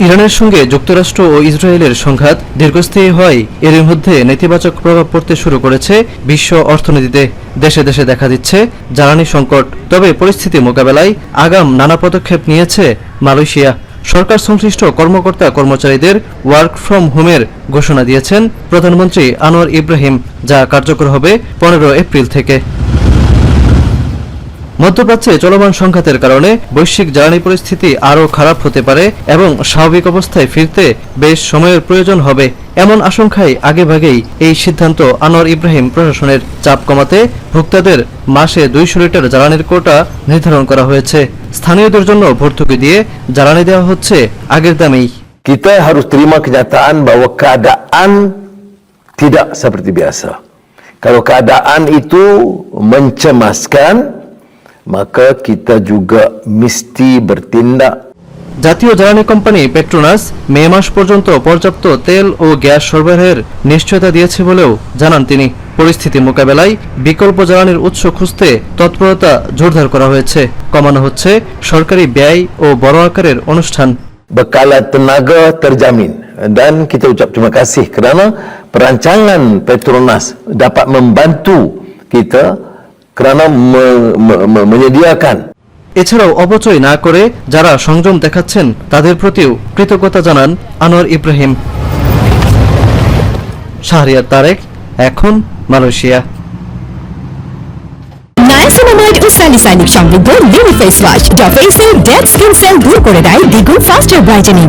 ইরানের সঙ্গে যুক্তরাষ্ট্র ও ইসরায়েলের সংঘাত দীর্ঘস্থায়ী হয় এর মধ্যে নেতিবাচক প্রভাব পড়তে শুরু করেছে বিশ্ব অর্থনীতিতে। দেশে দেশে দেখা দিচ্ছে জ্বালানি সংকট। তবে পরিস্থিতি মোকাবেলায় আগাম নানা পদক্ষেপ নিয়েছে মালয়েশিয়া। সরকার সংশ্লিষ্ট কর্মকর্তা কর্মচারীদের ওয়ার্ক ফ্রম হোমের ঘোষণা দিয়েছেন প্রধানমন্ত্রী আনোয়ার ইব্রাহিম, যা কার্যকর হবে 15 এপ্রিল থেকে। মধ্যপ্রাচ্যে চলমান সংঘাতের কারণে বৈশ্বিক জ্বালানি পরিস্থিতি আরও খারাপ হতে পারে এবং স্বাভাবিক অবস্থায় ফিরতে বেশ সময়ের প্রয়োজন হবে, এমন আশঙ্কায় আগেভাগেই এই সিদ্ধান্ত আনোয়ার ইব্রাহিম প্রশাসনের। চাপ কমাতে ভোক্তাদের মাসে 200 লিটার জ্বালানির কোটা নির্ধারণ করা হয়েছে। স্থানীয়দের জন্য ভর্তুকি দিয়ে জ্বালানি দেওয়া হচ্ছে আগের দামেই। Kita harus terima kenyataan bahwa keadaan tidak seperti biasa. Kalau keadaan itu mencemaskan, maka kita juga mesti bertindak. জাতীয় জ্বালানি কোম্পানি পেট্রোনাস মে মাস পর্যন্ত পর্যাপ্ত তেল ও গ্যাস সরবরাহের নিশ্চয়তা দিয়েছে বলেও জানান তিনি। পরিস্থিতি মোকাবেলায় বিকল্প জ্বালানির উৎস খুঁজতে তৎপরতা জোরদার করা হয়েছে। কমানো হচ্ছে সরকারি ব্যয় ও বড় আকারের অনুষ্ঠান। Bekalan tenaga terjamin, dan kita ucap terima kasih kerana perancangan Petronas dapat membantu kita kerana menyediakan. এছাড়াও অপচয় না করে যারা সংযম দেখাচ্ছেন তাদের প্রতিও কৃতজ্ঞতা জানান আনোয়ার ইব্রাহিম। শাহরিয়ার তারেক, এখন মালয়েশিয়া। নায়াসিনামাইড ও স্যালিসাইনিক সমৃদ্ধ লিলি ফেস ওয়াশ যা ফেসের ডেড স্কিন সেল দূর করে দেয় দ্বিগুণ ফাস্টার ব্রাইটেনিং।